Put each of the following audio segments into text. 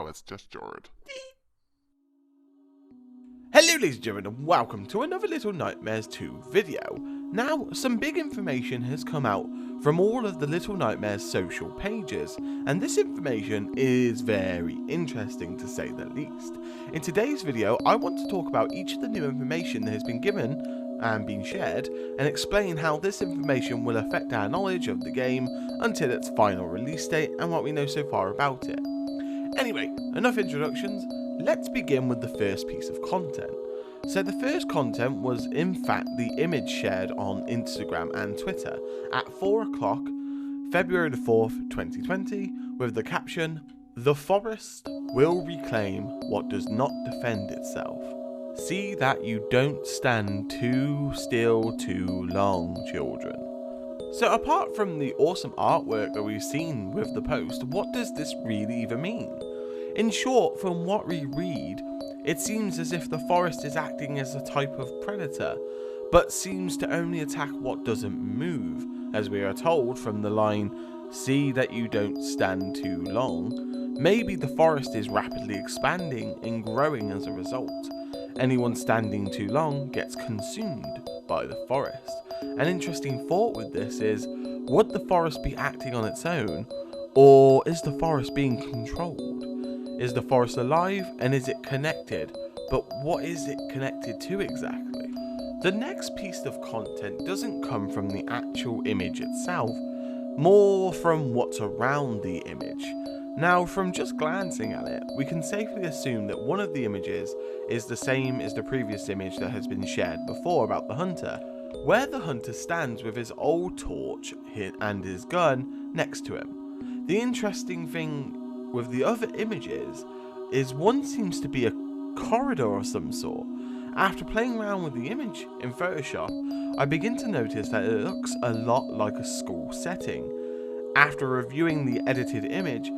Oh, it's just Jord. Hello ladies and gentlemen, and welcome to another Little Nightmares 2 video. Now, some big information has come out from all of the Little Nightmares social pages, and this information is very interesting to say the least. In today's video, I want to talk about each of the new information that has been given and been shared, and explain how this information will affect our knowledge of the game until its final release date and what we know so far about it. Anyway, enough introductions, let's begin with the first piece of content. So the first content was in fact the image shared on Instagram and Twitter at 4 o'clock, February the 4th, 2020, with the caption, "The forest will reclaim what does not defend itself. See that you don't stand too still too long, children." So apart from the awesome artwork that we've seen with the post, what does this really even mean? In short, from what we read, it seems as if the forest is acting as a type of predator, but seems to only attack what doesn't move, as we are told from the line, "See that you don't stand too long." Maybe the forest is rapidly expanding and growing as a result. Anyone standing too long gets consumed by the forest. An interesting thought with this is, would the forest be acting on its own, or is the forest being controlled? Is the forest alive and is it connected? But what is it connected to exactly? The next piece of content doesn't come from the actual image itself, more from what's around the image. Now, from just glancing at it, we can safely assume that one of the images is the same as the previous image that has been shared before about the hunter, where the hunter stands with his old torch and his gun next to him. The interesting thing with the other images is one seems to be a corridor of some sort. After playing around with the image in Photoshop, I begin to notice that it looks a lot like a school setting. After reviewing the edited image,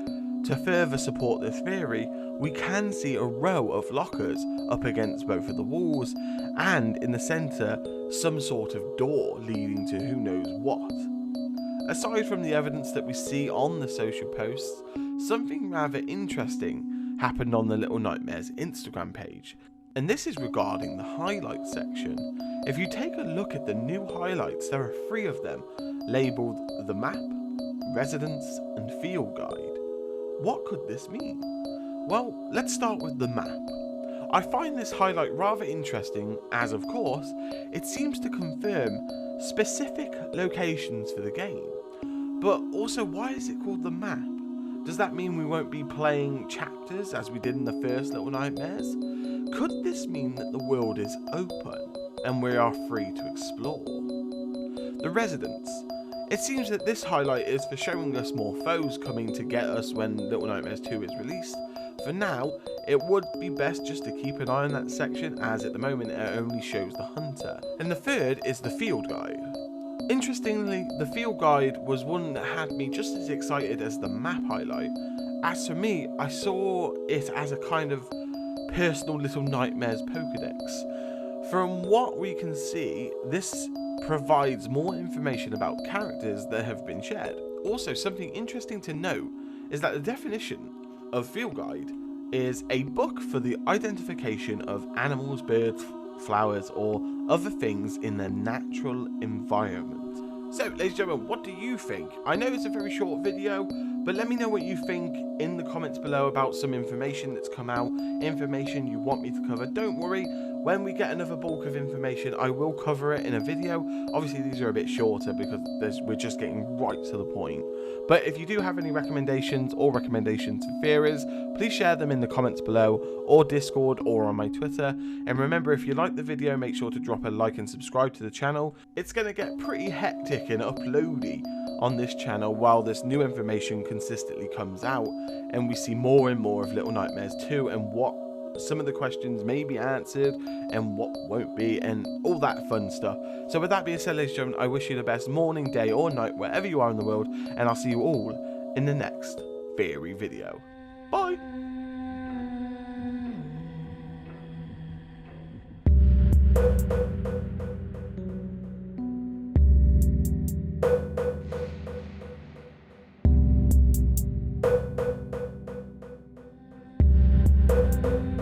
to further support this theory, we can see a row of lockers up against both of the walls, and in the centre, some sort of door leading to who knows what. Aside from the evidence that we see on the social posts, something rather interesting happened on the Little Nightmares Instagram page, and this is regarding the highlights section. If you take a look at the new highlights, there are 3 of them, labelled the map, residence and field guide. What could this mean? Well, let's start with the map. I find this highlight rather interesting as, of course, it seems to confirm specific locations for the game. But also, why is it called the map? Does that mean we won't be playing chapters as we did in the first Little Nightmares? Could this mean that the world is open and we are free to explore? The residence. It seems that this highlight is for showing us more foes coming to get us when Little Nightmares 2 is released. For now, it would be best just to keep an eye on that section, as at the moment it only shows the hunter. And the third is the field guide. Interestingly, the field guide was one that had me just as excited as the map highlight. As for me, I saw it as a kind of personal Little Nightmares Pokedex. From what we can see, this provides more information about characters that have been shared. Also, something interesting to note is that the definition of field guide is a book for the identification of animals, birds, flowers or other things in their natural environment. So, ladies and gentlemen, what do you think? I know it's a very short video, but let me know what you think in the comments below about some information that's come out, information you want me to cover. Don't worry, when we get another bulk of information, I will cover it in a video. Obviously, these are a bit shorter because we're just getting right to the point. But if you do have any recommendations or recommendations for theories, please share them in the comments below, or Discord, or on my Twitter. And remember, if you like the video, make sure to drop a like and subscribe to the channel. It's going to get pretty hectic and uploady on this channel while this new information consistently comes out, and we see more and more of Little Nightmares 2 and what some of the questions may be answered and what won't be, and all that fun stuff. So with that being said, ladies and gentlemen, I wish you the best morning, day or night wherever you are in the world, and I'll see you all in the next theory video. Bye! guys.